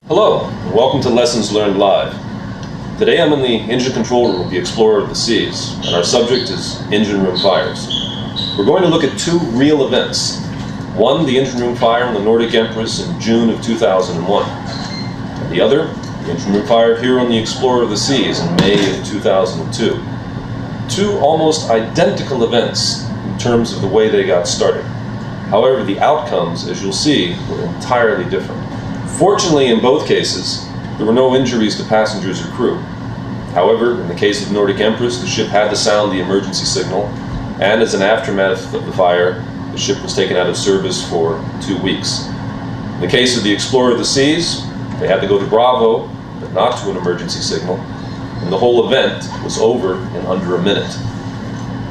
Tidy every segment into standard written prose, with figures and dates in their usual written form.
Hello, and welcome to Lessons Learned Live. Today I'm in the engine control room of the Explorer of the Seas, and our subject is engine room fires. We're going to look at two real events. One, the engine room fire on the Nordic Empress in June of 2001. And the other, the engine room fire here on the Explorer of the Seas in May of 2002. Two almost identical events in terms of the way they got started. However, the outcomes, as you'll see, were entirely different. Fortunately, in both cases, there were no injuries to passengers or crew. However, in the case of Nordic Empress, the ship had to sound the emergency signal, and as an aftermath of the fire, the ship was taken out of service for 2 weeks. In the case of the Explorer of the Seas, they had to go to Bravo, but not to an emergency signal, and the whole event was over in under a minute.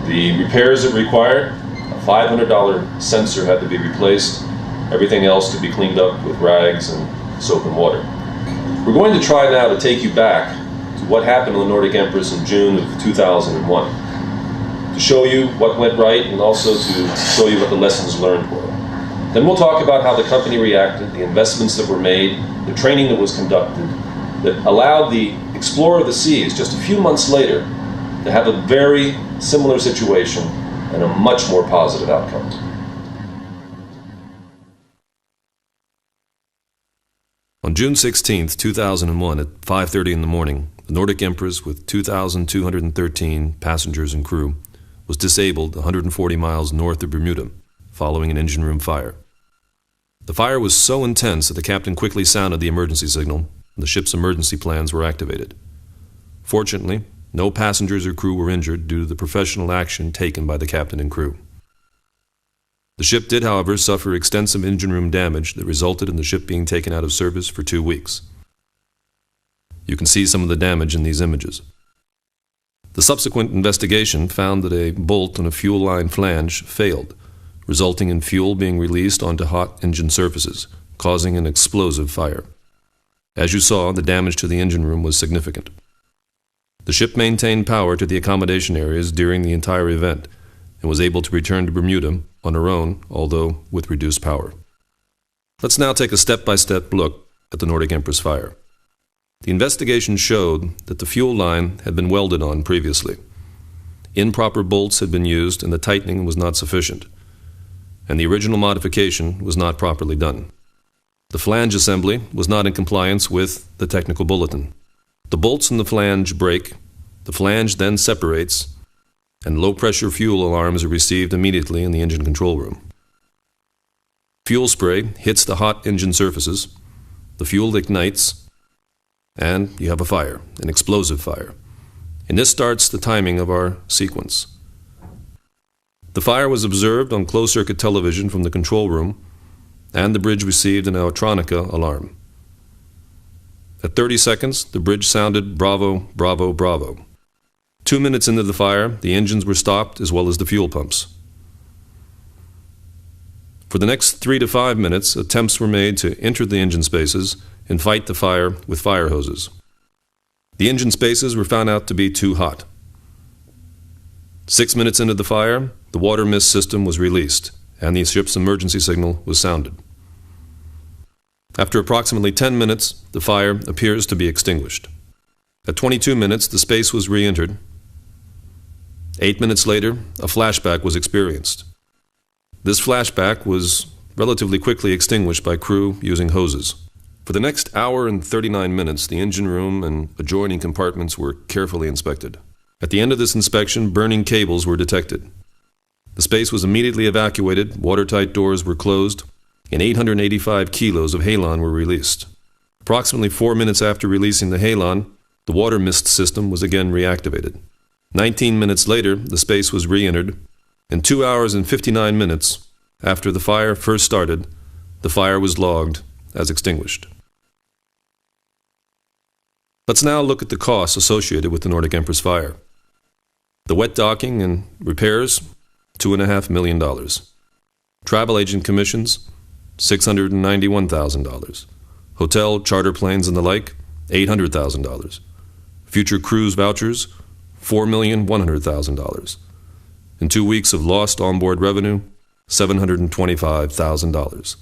The repairs it required, a $500 sensor had to be replaced, everything else to be cleaned up with rags and soap and water. We're going to try now to take you back to what happened on the Nordic Empress in June of 2001, to show you what went right and also to show you what the lessons learned were. Then we'll talk about how the company reacted, the investments that were made, the training that was conducted, that allowed the Explorer of the Seas just a few months later to have a very similar situation and a much more positive outcome. On June 16, 2001, at 5:30 in the morning, the Nordic Empress, with 2,213 passengers and crew, was disabled 140 miles north of Bermuda, following an engine room fire. The fire was so intense that the captain quickly sounded the emergency signal, and the ship's emergency plans were activated. Fortunately, no passengers or crew were injured due to the professional action taken by the captain and crew. The ship did, however, suffer extensive engine room damage that resulted in the ship being taken out of service for 2 weeks. You can see some of the damage in these images. The subsequent investigation found that a bolt on a fuel line flange failed, resulting in fuel being released onto hot engine surfaces, causing an explosive fire. As you saw, the damage to the engine room was significant. The ship maintained power to the accommodation areas during the entire event and was able to return to Bermuda on her own, although with reduced power. Let's now take a step-by-step look at the Nordic Empress fire. The investigation showed that the fuel line had been welded on previously. Improper bolts had been used and the tightening was not sufficient, and the original modification was not properly done. The flange assembly was not in compliance with the technical bulletin. The bolts in the flange break, the flange then separates, and low-pressure fuel alarms are received immediately in the engine control room. Fuel spray hits the hot engine surfaces, the fuel ignites, and you have a fire, an explosive fire. And this starts the timing of our sequence. The fire was observed on closed-circuit television from the control room, and the bridge received an electronica alarm. At 30 seconds, the bridge sounded Bravo, Bravo, Bravo. 2 minutes into the fire, the engines were stopped as well as the fuel pumps. For the next 3 to 5 minutes, attempts were made to enter the engine spaces and fight the fire with fire hoses. The engine spaces were found out to be too hot. 6 minutes into the fire, the water mist system was released, and the ship's emergency signal was sounded. After approximately 10 minutes, the fire appears to be extinguished. At 22 minutes, the space was re-entered. 8 minutes later, a flashback was experienced. This flashback was relatively quickly extinguished by crew using hoses. For the next hour and 39 minutes, the engine room and adjoining compartments were carefully inspected. At the end of this inspection, burning cables were detected. The space was immediately evacuated, watertight doors were closed, and 885 kilos of halon were released. Approximately 4 minutes after releasing the halon, the water mist system was again reactivated. 19 minutes later, the space was re-entered, and 2 hours and 59 minutes after the fire first started, the fire was logged as extinguished. Let's now look at the costs associated with the Nordic Empress fire. The wet docking and repairs, $2.5 million. Travel agent commissions, $691,000. Hotel, charter planes and the like, $800,000. Future cruise vouchers, $4,100,000. In 2 weeks of lost onboard revenue, $725,000.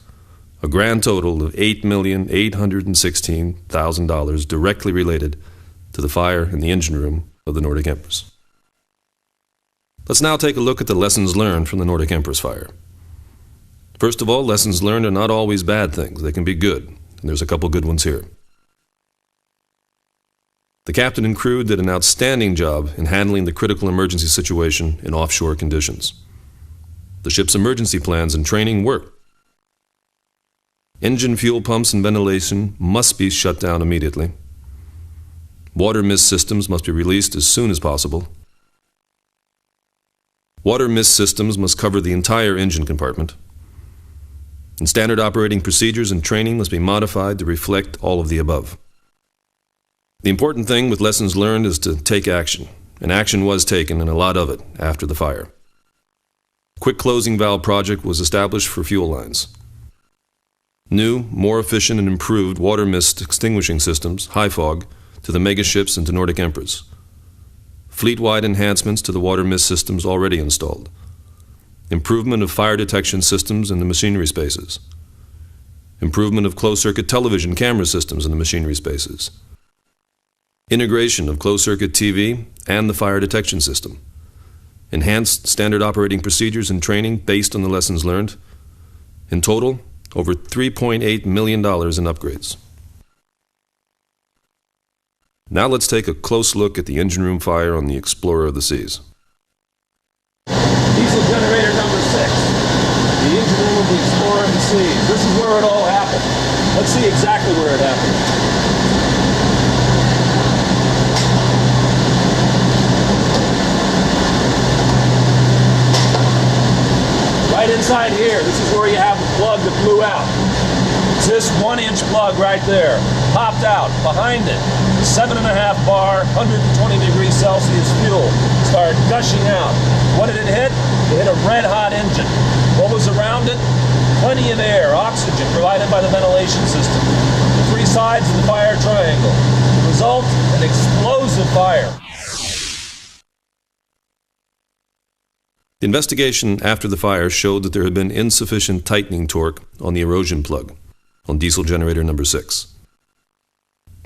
a grand total of $8,816,000 directly related to the fire in the engine room of the Nordic Empress. Let's now take a look at the lessons learned from the Nordic Empress fire. First of all, lessons learned are not always bad things. They can be good, and there's a couple good ones here. The captain and crew did an outstanding job in handling the critical emergency situation in offshore conditions. The ship's emergency plans and training worked. Engine fuel pumps and ventilation must be shut down immediately. Water mist systems must be released as soon as possible. Water mist systems must cover the entire engine compartment. And standard operating procedures and training must be modified to reflect all of the above. The important thing with lessons learned is to take action, and action was taken, and a lot of it, after the fire. Quick closing valve project was established for fuel lines. New, more efficient and improved water mist extinguishing systems, high fog, to the megaships and to Nordic Empress. Fleet-wide enhancements to the water mist systems already installed. Improvement of fire detection systems in the machinery spaces. Improvement of closed-circuit television camera systems in the machinery spaces. Integration of closed-circuit TV and the fire detection system. Enhanced standard operating procedures and training based on the lessons learned. In total, over $3.8 million in upgrades. Now let's take a close look at the engine room fire on the Explorer of the Seas. Diesel generator number 6. The engine room of the Explorer of the Seas. This is where it all happened. Let's see exactly where it happened. Right inside here, this is where you have the plug that blew out. It's this 1-inch plug right there. Popped out. Behind it, 7.5 bar, 120 degrees Celsius fuel started gushing out. What did it hit? It hit a red-hot engine. What was around it? Plenty of air, oxygen provided by the ventilation system. The 3 sides of the fire triangle. The result, an explosive fire. The investigation after the fire showed that there had been insufficient tightening torque on the erosion plug on diesel generator number 6.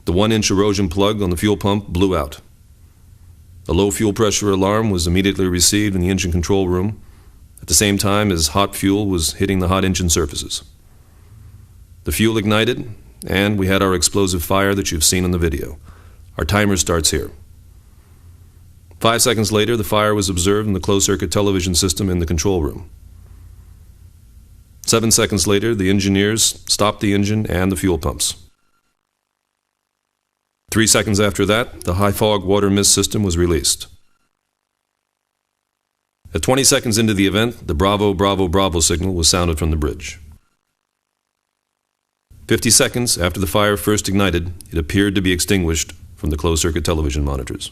The 1-inch erosion plug on the fuel pump blew out. A low fuel pressure alarm was immediately received in the engine control room at the same time as hot fuel was hitting the hot engine surfaces. The fuel ignited, and we had our explosive fire that you've seen in the video. Our timer starts here. 5 seconds later, the fire was observed in the closed-circuit television system in the control room. 7 seconds later, the engineers stopped the engine and the fuel pumps. 3 seconds after that, the high-fog water mist system was released. At 20 seconds into the event, the Bravo, Bravo, Bravo signal was sounded from the bridge. 50 seconds after the fire first ignited, it appeared to be extinguished from the closed-circuit television monitors.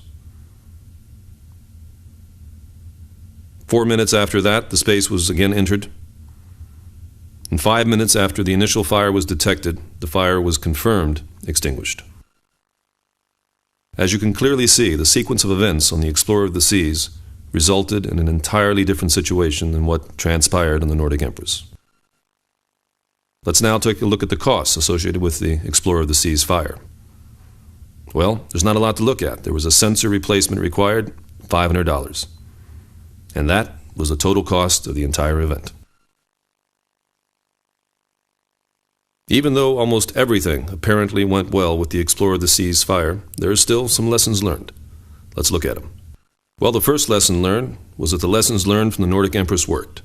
4 minutes after that, the space was again entered. And 5 minutes after the initial fire was detected, the fire was confirmed extinguished. As you can clearly see, the sequence of events on the Explorer of the Seas resulted in an entirely different situation than what transpired on the Nordic Empress. Let's now take a look at the costs associated with the Explorer of the Seas fire. Well, there's not a lot to look at. There was a sensor replacement required, $500. And that was the total cost of the entire event. Even though almost everything apparently went well with the Explorer of the Seas fire, there are still some lessons learned. Let's look at them. Well, the first lesson learned was that the lessons learned from the Nordic Empress worked.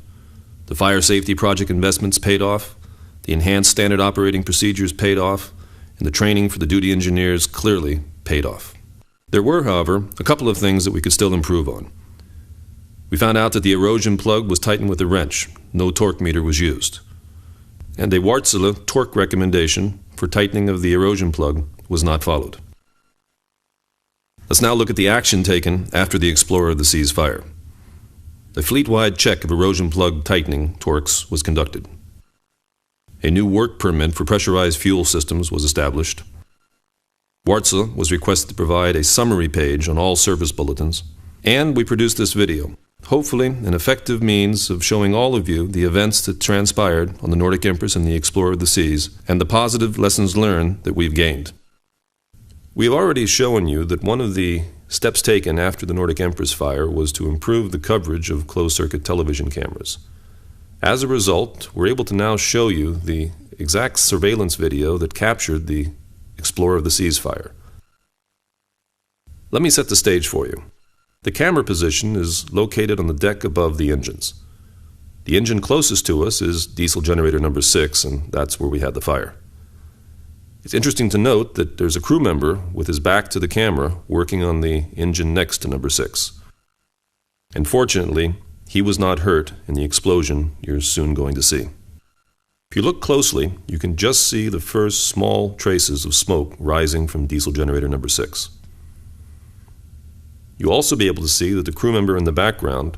The fire safety project investments paid off, the enhanced standard operating procedures paid off, and the training for the duty engineers clearly paid off. There were, however, a couple of things that we could still improve on. We found out that the erosion plug was tightened with a wrench. No torque meter was used. And a Wärtsilä torque recommendation for tightening of the erosion plug was not followed. Let's now look at the action taken after the Explorer of the Seas fire. A fleet-wide check of erosion plug tightening torques was conducted. A new work permit for pressurized fuel systems was established. Wärtsilä was requested to provide a summary page on all service bulletins. And we produced this video, hopefully an effective means of showing all of you the events that transpired on the Nordic Empress and the Explorer of the Seas, and the positive lessons learned that we've gained. We have already shown you that one of the steps taken after the Nordic Empress fire was to improve the coverage of closed-circuit television cameras. As a result, we're able to now show you the exact surveillance video that captured the Explorer of the Seas fire. Let me set the stage for you. The camera position is located on the deck above the engines. The engine closest to us is diesel generator number 6, and that's where we had the fire. It's interesting to note that there's a crew member with his back to the camera working on the engine next to number 6. And fortunately, he was not hurt in the explosion you're soon going to see. If you look closely, you can just see the first small traces of smoke rising from diesel generator number 6. You'll also be able to see that the crew member in the background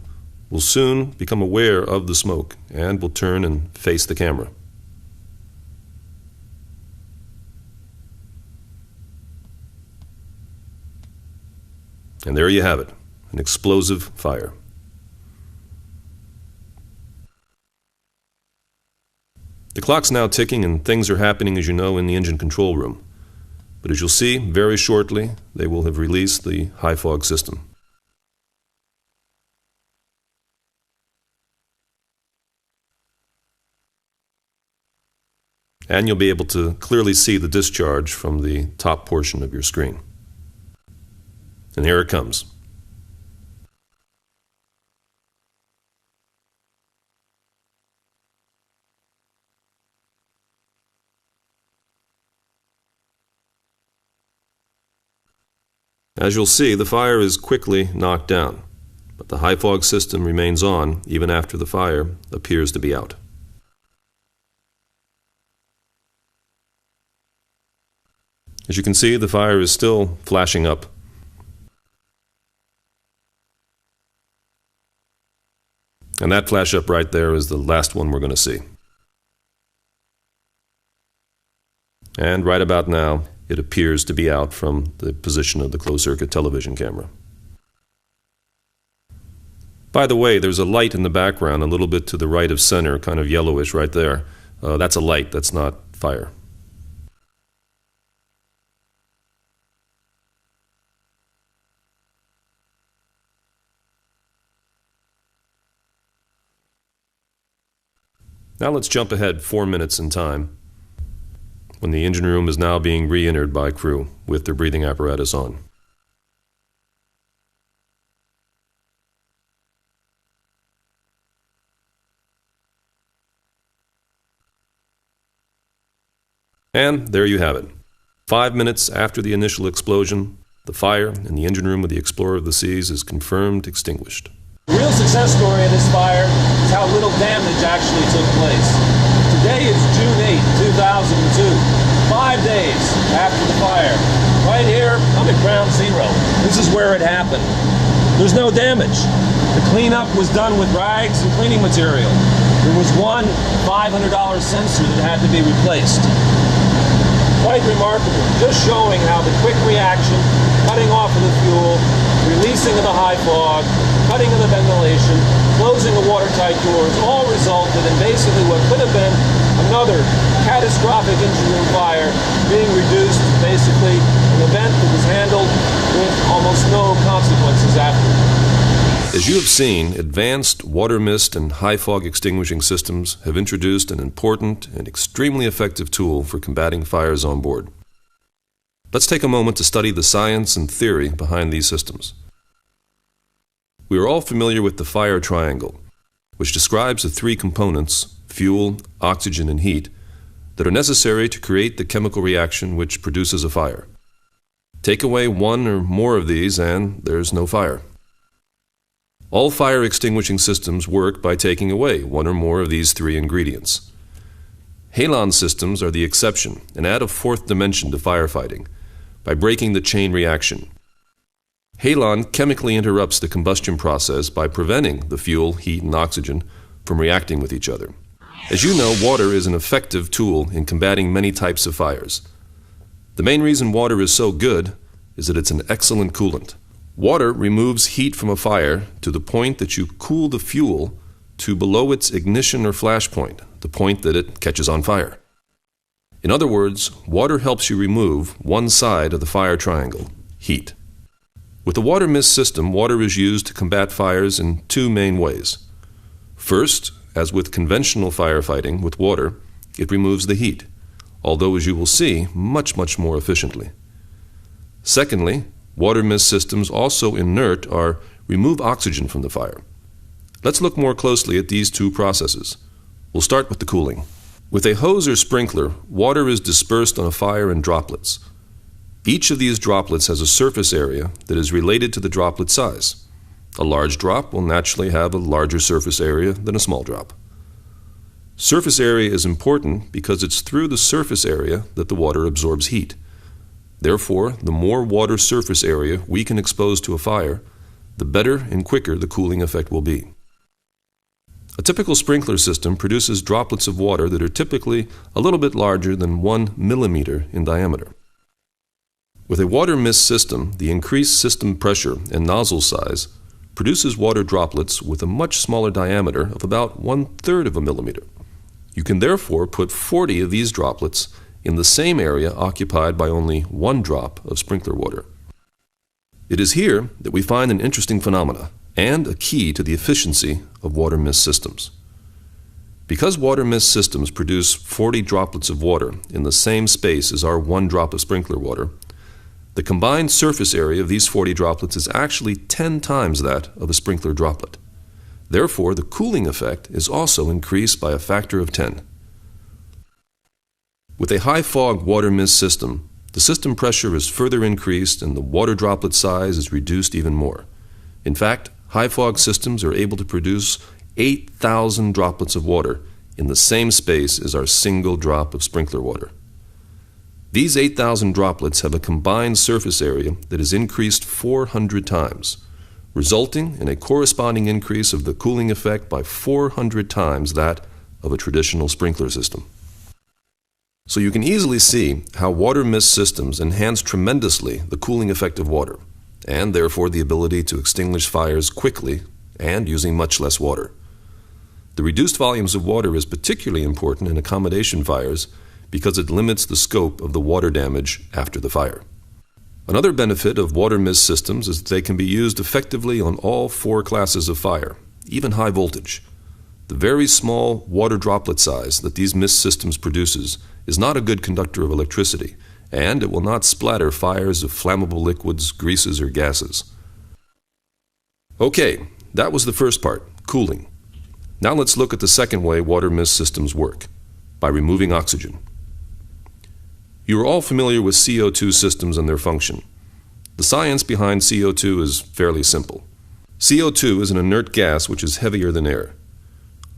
will soon become aware of the smoke and will turn and face the camera. And there you have it, an explosive fire. The clock's now ticking and things are happening, as you know, in the engine control room. But as you'll see, very shortly, they will have released the high fog system. And you'll be able to clearly see the discharge from the top portion of your screen. And here it comes. As you'll see, the fire is quickly knocked down, but the high fog system remains on even after the fire appears to be out. As you can see, the fire is still flashing up. And that flash up right there is the last one we're going to see. And right about now, it appears to be out from the position of the closed-circuit television camera. By the way, there's a light in the background a little bit to the right of center, kind of yellowish right there. That's a light, that's not fire. Now let's jump ahead 4 minutes in time, when the engine room is now being re-entered by crew with their breathing apparatus on. And there you have it. 5 minutes after the initial explosion, the fire in the engine room of the Explorer of the Seas is confirmed extinguished. The real success story of this fire is how little damage actually took place. Today is June 8, 2002, 5 days after the fire. Right here, I'm at ground zero. This is where it happened. There's no damage. The cleanup was done with rags and cleaning material. There was one $500 sensor that had to be replaced. Quite remarkable, just showing how the quick reaction, cutting off of the fuel, releasing of the high fog, cutting of the ventilation, closing the watertight doors, all resulted in basically what could have been another catastrophic engine room fire being reduced to basically an event that was handled with almost no consequences after. As you have seen, advanced water mist and high fog extinguishing systems have introduced an important and extremely effective tool for combating fires on board. Let's take a moment to study the science and theory behind these systems. We are all familiar with the fire triangle, which describes the 3 components, fuel, oxygen, and heat, that are necessary to create the chemical reaction which produces a fire. Take away one or more of these and there's no fire. All fire extinguishing systems work by taking away one or more of these 3 ingredients. Halon systems are the exception and add a 4th dimension to firefighting by breaking the chain reaction. Halon chemically interrupts the combustion process by preventing the fuel, heat, and oxygen from reacting with each other. As you know, water is an effective tool in combating many types of fires. The main reason water is so good is that it's an excellent coolant. Water removes heat from a fire to the point that you cool the fuel to below its ignition or flash point, the point that it catches on fire. In other words, water helps you remove one side of the fire triangle, heat. With the water mist system, water is used to combat fires in two main ways. First, as with conventional firefighting with water, it removes the heat, although as you will see, much more efficiently. Secondly, water mist systems also inert or remove oxygen from the fire. Let's look more closely at these two processes. We'll start with the cooling. With a hose or sprinkler, water is dispersed on a fire in droplets. Each of these droplets has a surface area that is related to the droplet size. A large drop will naturally have a larger surface area than a small drop. Surface area is important because it's through the surface area that the water absorbs heat. Therefore, the more water surface area we can expose to a fire, the better and quicker the cooling effect will be. A typical sprinkler system produces droplets of water that are typically a little bit larger than 1 millimeter in diameter. With a water mist system, the increased system pressure and nozzle size produces water droplets with a much smaller diameter of about 1/3 of a millimeter. You can therefore put 40 of these droplets in the same area occupied by only one drop of sprinkler water. It is here that we find an interesting phenomena and a key to the efficiency of water mist systems. Because water mist systems produce 40 droplets of water in the same space as our one drop of sprinkler water, the combined surface area of these 40 droplets is actually 10 times that of a sprinkler droplet. Therefore, the cooling effect is also increased by a factor of 10. With a high fog water mist system, the system pressure is further increased and the water droplet size is reduced even more. In fact, high fog systems are able to produce 8,000 droplets of water in the same space as our single drop of sprinkler water. These 8,000 droplets have a combined surface area that is increased 400 times, resulting in a corresponding increase of the cooling effect by 400 times that of a traditional sprinkler system. So you can easily see how water mist systems enhance tremendously the cooling effect of water, and therefore the ability to extinguish fires quickly and using much less water. The reduced volumes of water is particularly important in accommodation fires because it limits the scope of the water damage after the fire. Another benefit of water mist systems is that they can be used effectively on all 4 classes of fire, even high voltage. The very small water droplet size that these mist systems produces is not a good conductor of electricity, and it will not splatter fires of flammable liquids, greases, or gases. Okay, that was the first part, cooling. Now let's look at the second way water mist systems work, by removing oxygen. You are all familiar with CO2 systems and their function. The science behind CO2 is fairly simple. CO2 is an inert gas which is heavier than air.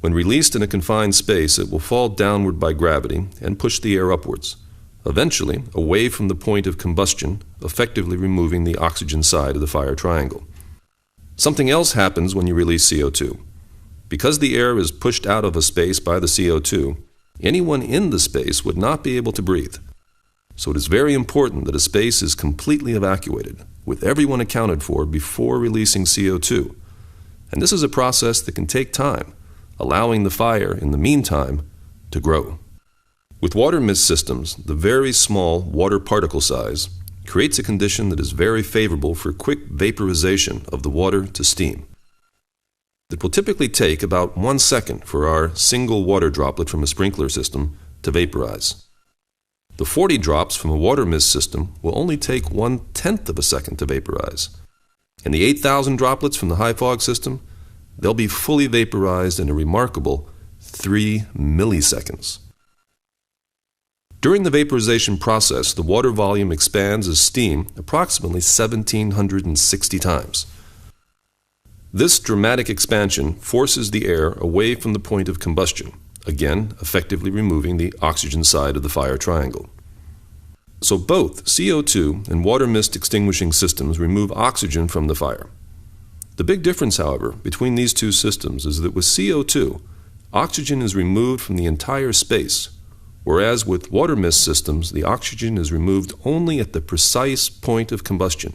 When released in a confined space, it will fall downward by gravity and push the air upwards, eventually away from the point of combustion, effectively removing the oxygen side of the fire triangle. Something else happens when you release CO2. Because the air is pushed out of a space by the CO2, anyone in the space would not be able to breathe. So it is very important that a space is completely evacuated, with everyone accounted for before releasing CO2. And this is a process that can take time, allowing the fire, in the meantime, to grow. With water mist systems, the very small water particle size creates a condition that is very favorable for quick vaporization of the water to steam. It will typically take about 1 second for our single water droplet from a sprinkler system to vaporize. The 40 drops from a water mist system will only take 1/10 of a second to vaporize. And the 8,000 droplets from the high fog system, they'll be fully vaporized in a remarkable 3 milliseconds. During the vaporization process, the water volume expands as steam approximately 1,760 times. This dramatic expansion forces the air away from the point of combustion, again effectively removing the oxygen side of the fire triangle. So both CO2 and water mist extinguishing systems remove oxygen from the fire. The big difference, however, between these two systems is that with CO2, oxygen is removed from the entire space, whereas with water mist systems, the oxygen is removed only at the precise point of combustion.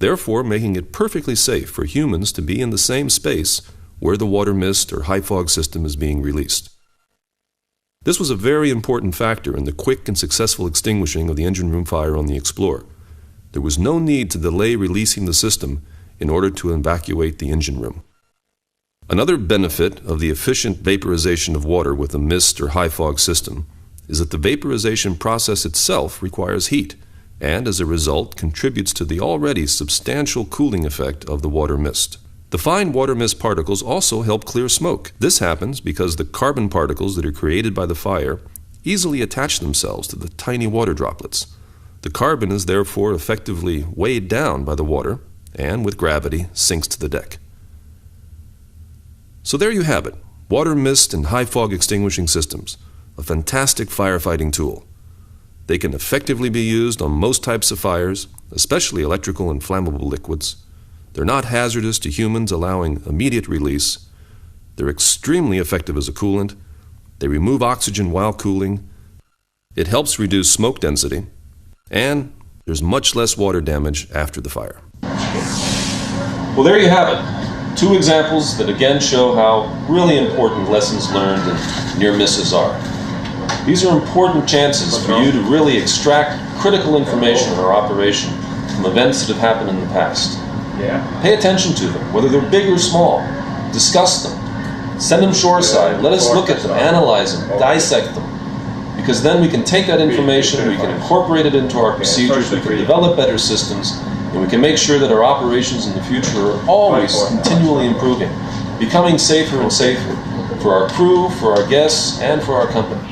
therefore making it perfectly safe for humans to be in the same space where the water mist or high fog system is being released. This was a very important factor in the quick and successful extinguishing of the engine room fire on the Explorer. There was no need to delay releasing the system in order to evacuate the engine room. Another benefit of the efficient vaporization of water with a mist or high fog system is that the vaporization process itself requires heat and, as a result, contributes to the already substantial cooling effect of the water mist. The fine water mist particles also help clear smoke. This happens because the carbon particles that are created by the fire easily attach themselves to the tiny water droplets. The carbon is therefore effectively weighed down by the water and, with gravity, sinks to the deck. So there you have it, water mist and high fog extinguishing systems, a fantastic firefighting tool. They can effectively be used on most types of fires, especially electrical and flammable liquids. They're not hazardous to humans, allowing immediate release. They're extremely effective as a coolant. They remove oxygen while cooling. It helps reduce smoke density. And there's much less water damage after the fire. Well, there you have it. 2 examples that again show how really important lessons learned and near misses are. These are important chances for you to really extract critical information in our operation from events that have happened in the past. Pay attention to them, whether they're big or small. Discuss them. Send them shoreside. Let us look at them, analyze them, dissect them. Because then we can take that information, we can incorporate it into our procedures, we can develop better systems, and we can make sure that our operations in the future are always continually improving, becoming safer and safer for our crew, for our guests, and for our company.